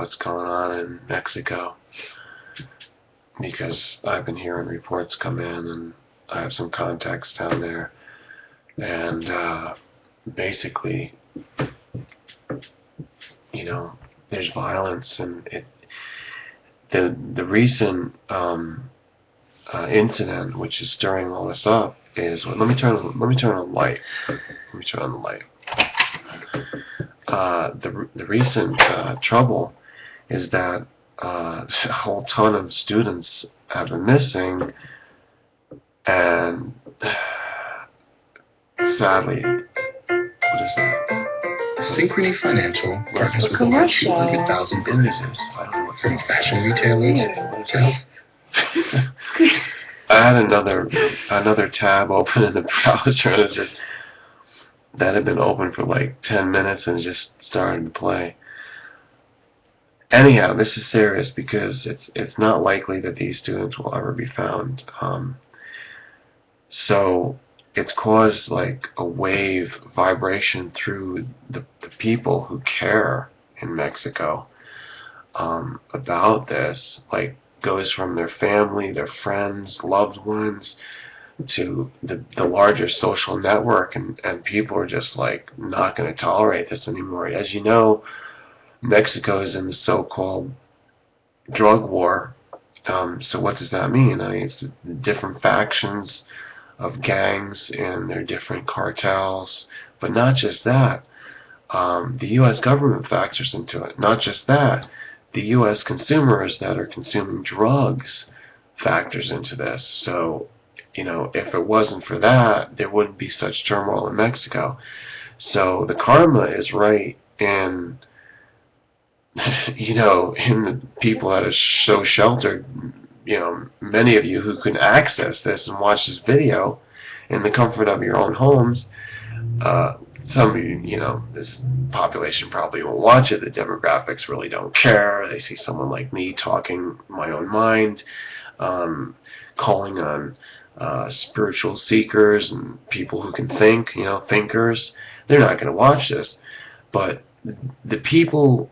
what's going on in Mexico, because I've been hearing reports come in, and I have some contacts down there, and basically, there's violence, and the recent incident, which is stirring all this up, is let me turn on the light. Let me turn on the light. The recent trouble is that a whole ton of students have been missing, and sadly, what is that? Synchrony Financial partners with over 200,000 businesses, from fashion retailers to I had another tab open in the browser, and it just that had been open for like 10 minutes and just started to play. Anyhow, this is serious because it's not likely that these students will ever be found. So it's caused like a wave vibration through the people who care in Mexico about this. Like, goes from their family, their friends, loved ones, to the larger social network, and people are just like not going to tolerate this anymore. As you know, Mexico is in the so-called drug war. So what does that mean? I mean, it's different factions of gangs and their different cartels, but not just that. The U.S. government factors into it. Not just that. The U.S. consumers that are consuming drugs factors into this. So, if it wasn't for that, there wouldn't be such turmoil in Mexico. So the karma is right in, in the people that are so sheltered. Many of you who can access this and watch this video in the comfort of your own homes. Some of you, this population probably won't watch it. The demographics really don't care. They see someone like me talking my own mind, calling on spiritual seekers and people who can think, thinkers. They're not going to watch this. But the people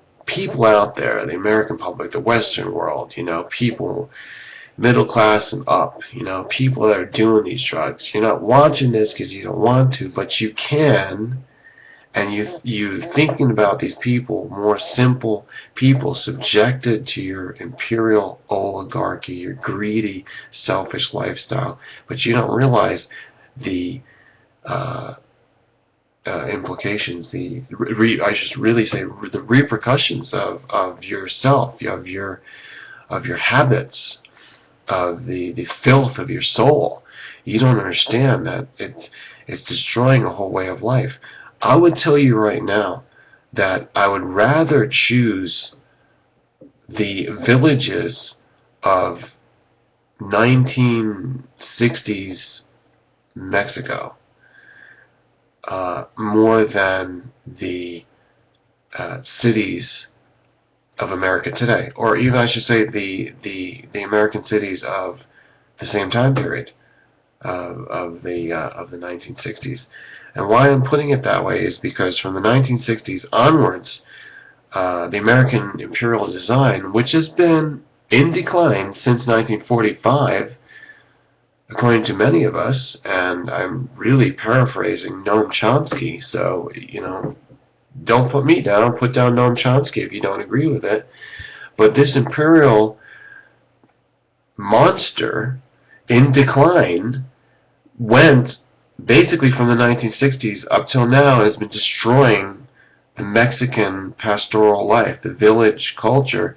out there, the American public, the Western world, people middle class and up, people that are doing these drugs. You're not watching this because you don't want to, but you can, and you thinking about these people, more simple people subjected to your imperial oligarchy, your greedy, selfish lifestyle, but you don't realize the implications, I should really say the repercussions of yourself, of your habits, of the filth of your soul. You don't understand that it's destroying a whole way of life. I would tell you right now that I would rather choose the villages of 1960s Mexico more than the cities of America today, or even I should say the American cities of the same time period of the 1960s. And why I'm putting it that way is because from the 1960s onwards, the American imperial design, which has been in decline since 1945, according to many of us, and I'm really paraphrasing Noam Chomsky, so don't put me down, put down Noam Chomsky if you don't agree with it. But this imperial monster in decline went basically from the 1960s up till now, has been destroying the Mexican pastoral life, the village culture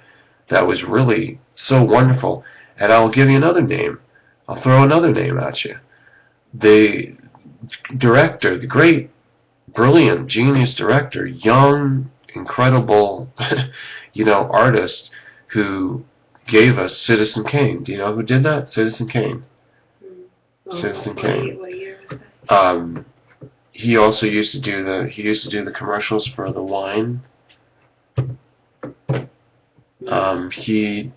that was really so wonderful. And I'll give you another name. I'll throw another name at you. The director, the great, brilliant, genius director, young, incredible, artist who gave us Citizen Kane. Do you know who did that? Citizen Kane. Citizen Kane. What year was that? He also used to do the commercials for the wine. He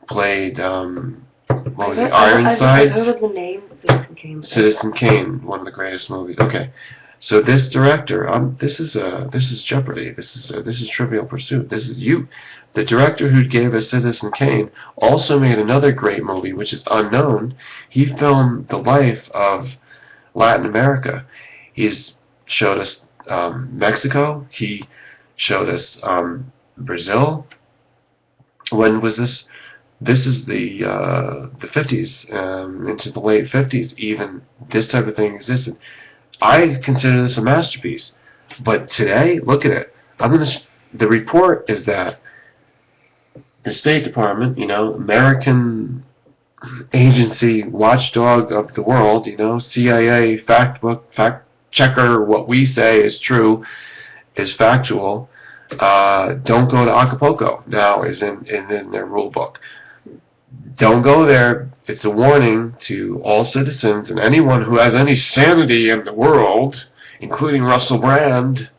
played what was it, Ironsides? I've heard of the name Citizen Kane. Citizen Kane, one of the greatest movies. Okay, So this director, this is Jeopardy. This is Trivial Pursuit. This is you. The director who gave us Citizen Kane also made another great movie, which is unknown. He filmed the life of Latin America. He's showed us Mexico. He showed us Brazil. When was this? This is the 50s, into the late 50s. Even this type of thing existed. I consider this a masterpiece. But today, look at it. The report is that the State Department, American agency watchdog of the world, CIA fact checker, what we say is true, is factual. Don't go to Acapulco now is in their rule book. Don't go there. It's a warning to all citizens and anyone who has any sanity in the world, including Russell Brand.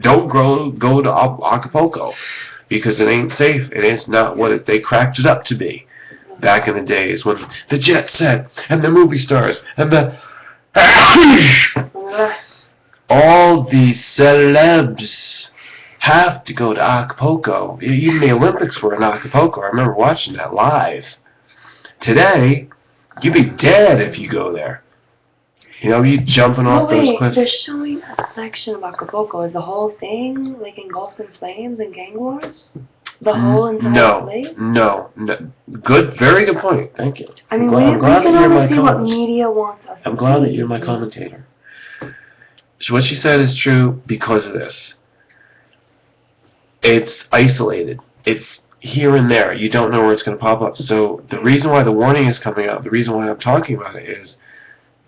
Don't go to Acapulco because it ain't safe. It is not what they cracked it up to be back in the days when the jet set and the movie stars and the all these celebs have to go to Acapulco. Even the Olympics were in Acapulco. I remember watching that live. Today, you'd be dead if you go there. You jumping off those cliffs. They're showing a section of Acapulco. Is the whole thing like engulfed in flames and gang wars? The whole entire place? No. Good, very good point. Thank you. I mean, we can only see what media wants us to see. I'm glad that you're my commentator. So what she said is true because of this. It's isolated. It's here and there. You don't know where it's going to pop up. So the reason why the warning is coming up, the reason why I'm talking about it is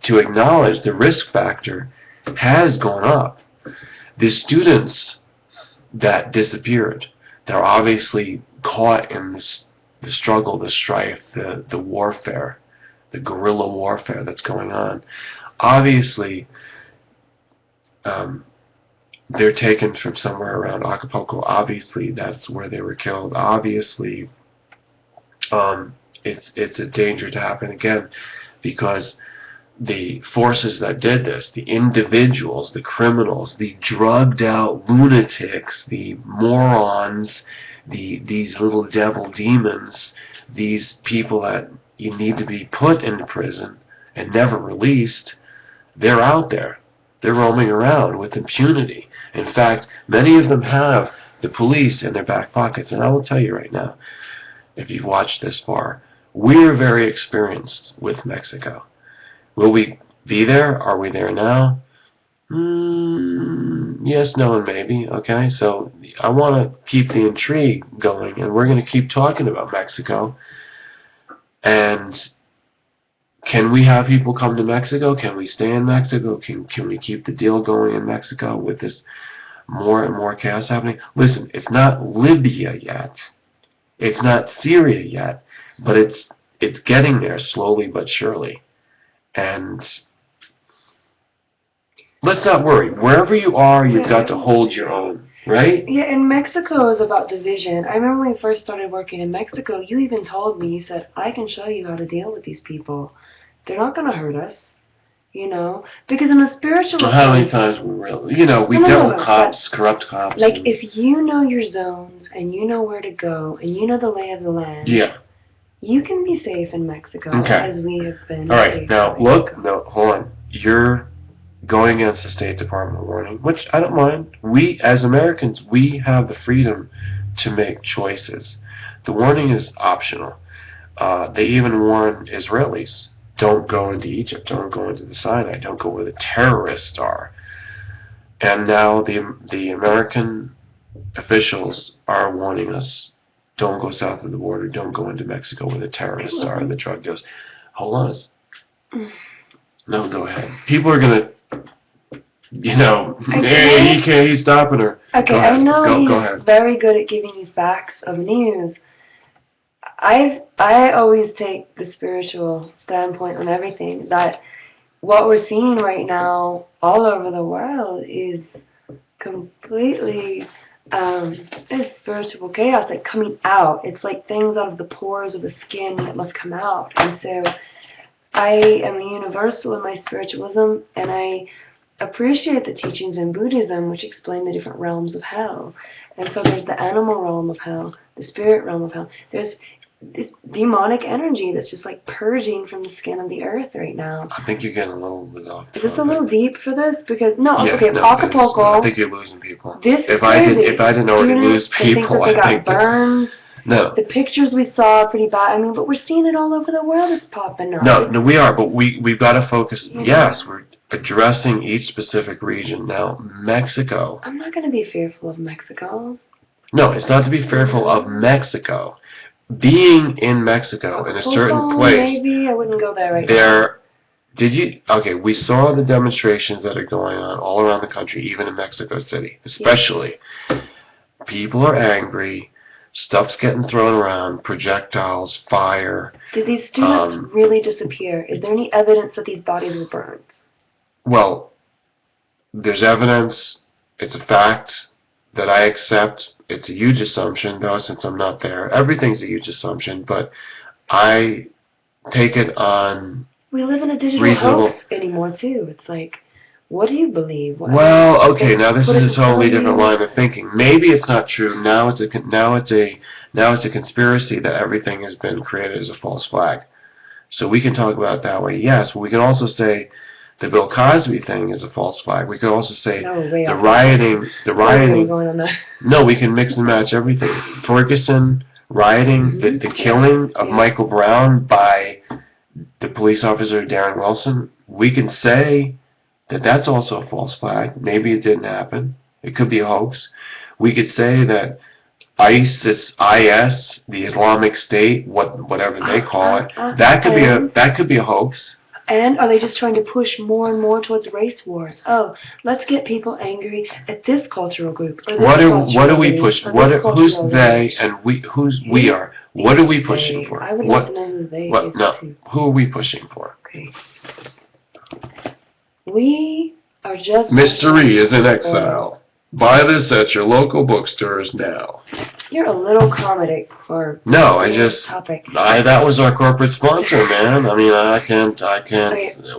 to acknowledge the risk factor has gone up. The students that disappeared, they're obviously caught in the struggle, the strife, the warfare, the guerrilla warfare that's going on. Obviously, they're taken from somewhere around Acapulco. Obviously, that's where they were killed. Obviously, it's a danger to happen again because the forces that did this, the individuals, the criminals, the drugged out lunatics, the morons, these little devil demons, these people that you need to be put into prison and never released, they're out there. They're roaming around with impunity. In fact, many of them have the police in their back pockets. And I will tell you right now, if you've watched this far, we're very experienced with Mexico. Will we be there? Are we there now? Yes, no, and maybe. Okay, so I want to keep the intrigue going, and we're going to keep talking about Mexico. And can we have people come to Mexico? Can we stay in Mexico? Can we keep the deal going in Mexico with this more and more chaos happening? Listen, it's not Libya yet. It's not Syria yet. But it's getting there slowly but surely. And let's not worry. Wherever you are, you've got to hold your own. Right? Yeah, and Mexico is about division. I remember when we first started working in Mexico, you even told me, you said, I can show you how to deal with these people. They're not going to hurt us, because in a spiritual sense... How many times we really... we dealt with cops, corrupt cops. Like, if you know your zones, and you know where to go, and you know the lay of the land... Yeah. You can be safe in Mexico, as we have been. All right, now, look, no, hold on. You're going against the State Department warning, which I don't mind. We, as Americans, we have the freedom to make choices. The warning is optional. They even warn Israelis, don't go into Egypt, don't go into the Sinai, don't go where the terrorists are. And now the American officials are warning us, don't go south of the border, don't go into Mexico where the terrorists are, the drug dealers. Hold on. No, go ahead. People are going to, he's stopping her. Okay, I know he's very good at giving you facts of news. I always take the spiritual standpoint on everything, that what we're seeing right now all over the world is completely it's spiritual chaos, like coming out. It's like things out of the pores of the skin that must come out. And so I am a universal in my spiritualism, and I appreciate the teachings in Buddhism, which explain the different realms of hell. And so there's the animal realm of hell, the spirit realm of hell. There's this demonic energy that's just like purging from the skin of the earth right now. I think you're getting a little bit off. Is this a little deep for this? Because okay, no, Acapulco. I think you're losing people. This is if crazy. I didn't already lose people, I think got burns. No. The pictures we saw are pretty bad. I mean, but we're seeing it all over the world. It's popping up. No, we are, but we've got to focus. Yes, we're addressing each specific region. Now, Mexico. I'm not going to be fearful of Mexico. No, it's not to be fearful of Mexico. Being in Mexico in a certain place. Maybe I wouldn't go there right now. Okay, we saw the demonstrations that are going on all around the country, even in Mexico City, especially. Yeah. People are angry. Stuff's getting thrown around, projectiles, fire. Did these students really disappear? Is there any evidence that these bodies were burned? Well, there's evidence. It's a fact that I accept. It's a huge assumption, though, since I'm not there. Everything's a huge assumption, but I take it on we live in a digital hoax anymore, too. It's like, what do you believe? Well, okay, now this is a totally different line of thinking. Maybe it's not true. Now it's a conspiracy that everything has been created as a false flag. So we can talk about it that way. Yes, but we can also say the Bill Cosby thing is a false flag. We could also say the rioting. No, we can mix and match everything. Ferguson rioting, the killing of Michael Brown by the police officer Darren Wilson. We can say that that's also a false flag. Maybe it didn't happen. It could be a hoax. We could say that IS, the Islamic State, whatever they call it, that could be a hoax. And are they just trying to push more and more towards race wars? Oh, let's get people angry at this cultural group. Or this what are we pushing? Who's they and we are? What are we pushing for? I would like to know who they is too. Who are we pushing for? Okay. We are just... Mystery is in exile. Buy this at your local bookstores now. You're a little comedic for topic. That was our corporate sponsor, man. I mean, I can't.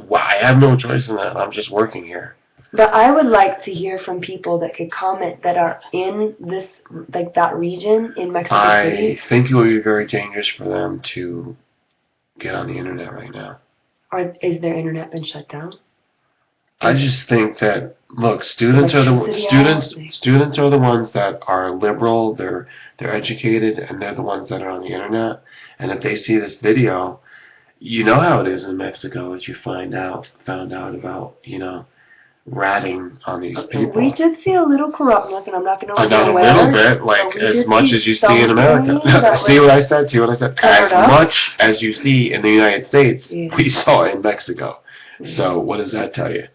Well, I have no choice in that. I'm just working here. But I would like to hear from people that could comment that are in this, like that region in Mexico City. I think it would be very dangerous for them to get on the internet right now. Is their internet been shut down? I just think that students are the ones that are liberal. They're educated, and they're the ones that are on the internet. And if they see this video, you know how it is in Mexico. As you found out about ratting on these people. We did see a little corruptness, and I'm not going to. Not a little bit, like as much as you see in America. See what I said? As much as you see in the United States, we saw in Mexico. So what does that tell you?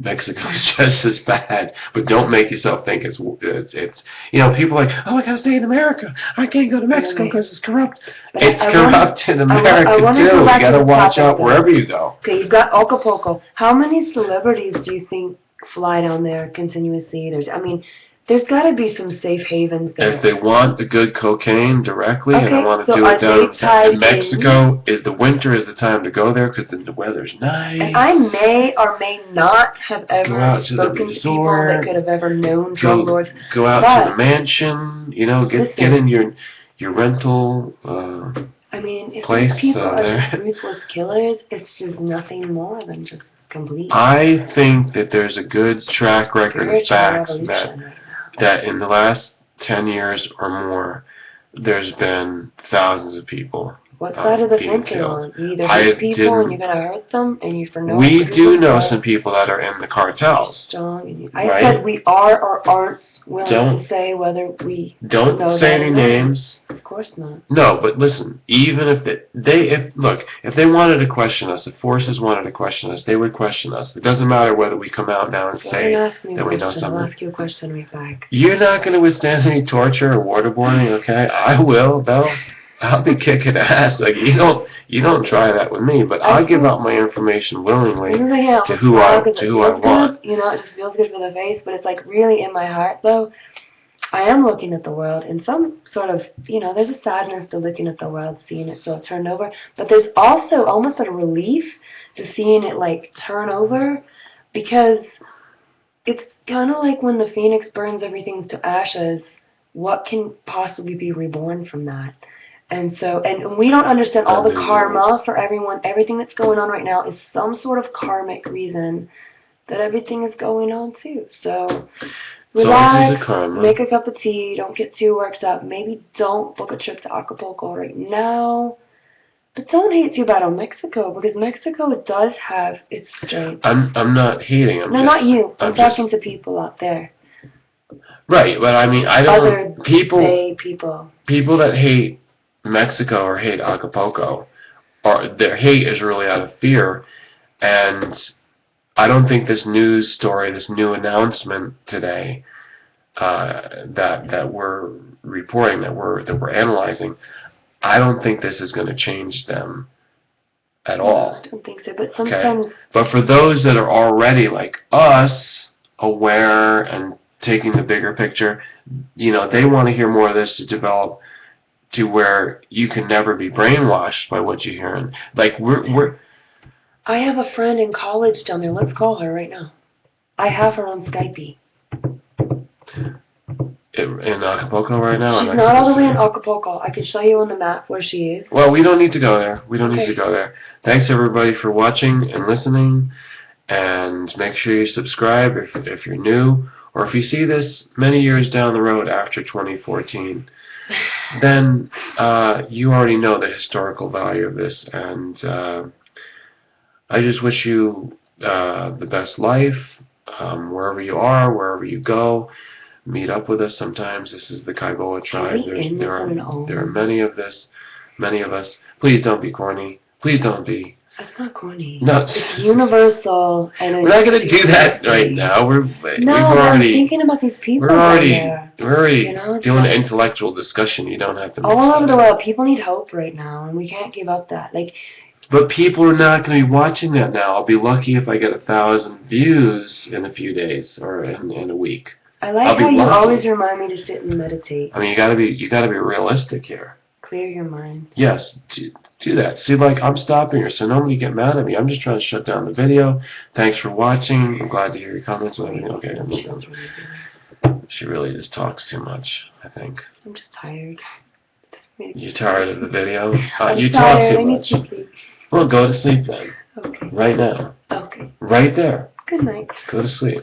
Mexico's just as bad, but don't make yourself think it's people are like, oh, I gotta stay in America. I can't go to Mexico because it's corrupt. It's corrupt in America too. You gotta watch out wherever you go. Okay, you've got Acapulco. How many celebrities do you think fly down there continuously? There's got to be some safe havens there. If they want the good cocaine directly and they want to do it down in Mexico, the winter is the time to go there because the weather's nice. And I may or may not have ever spoken to people that could have ever known drug lords. Go out to the mansion, get in your rental if place. These people are just ruthless killers, it's just nothing more than just complete. I think that there's a good track record of facts that in the last 10 years or more, there's been thousands of people. What side of the fence are you on? You either hate people and you're going to hurt them, and you're for no reason. We do know some people that are in the cartels. I said we are or aren't willing to say whether we don't say any names. Of course not. No, but listen, even if if they wanted to question us, if forces wanted to question us, they would question us. It doesn't matter whether we come out now and say that we know something. I'll ask you a question right back. You're not going to withstand any torture or waterboarding, okay? I will, though. I'll be kicking ass. You don't try that with me, but I'll give out my information willingly to who I want. It just feels good for the face, but it's like really in my heart, though. I am looking at the world in some sort of, there's a sadness to looking at the world, seeing it so turned over, but there's also almost a relief to seeing it like turn over, because it's kind of like when the phoenix burns everything to ashes. What can possibly be reborn from that? And so, and we don't understand all the karma for everyone. Everything that's going on right now is some sort of karmic reason that everything is going on too. So relax, make a cup of tea, don't get too worked up. Maybe don't book a trip to Acapulco right now. But don't hate too bad on Mexico, because Mexico does have its strengths. I'm not hating. Not you. I'm talking to people out there. Right, but I mean, I don't. People that hate Mexico or hate Acapulco, or their hate is really out of fear, and I don't think this news story, this new announcement today, that we're reporting, that we're analyzing, I don't think this is going to change them at all. I don't think so, but sometimes... Okay. But for those that are already, like us, aware and taking the bigger picture, you know, they want to hear more of this to develop to where you can never be brainwashed by what you're hearing. Like, we're... I have a friend in college down there. Let's call her right now. I have her on Skype. In Acapulco right now? She's not all the way in Acapulco. I could show you on the map where she is. Well, we don't need to go there. We don't need to go there. Thanks, everybody, for watching and listening. And make sure you subscribe if you're new. Or if you see this many years down the road after 2014, then you already know the historical value of this. And I just wish you the best life, wherever you are, wherever you go. Meet up with us sometimes. This is the Kaiboa tribe. There are many of us. Please don't be corny. Please don't be. That's not corny. No. It's universal. And we're not going to do that right now. I'm thinking about these people. We're already doing an intellectual discussion. You don't have to. All over the world, people need hope right now, and we can't give up that. But people are not going to be watching that now. I'll be lucky if I get 1,000 views in a few days or in a week. I like how you always remind me to sit and meditate. I mean, you gotta be realistic here. Clear your mind. Yes, do that. See, like, I'm stopping her, so nobody get mad at me. I'm just trying to shut down the video. Thanks for watching. I'm glad to hear your comments and everything. Okay, I'm moving. She really just talks too much, I think. I'm just tired. You're tired of the video? You talk too much. I need to sleep. Well, go to sleep then. Okay. Right now. Okay. Right there. Good night. Go to sleep.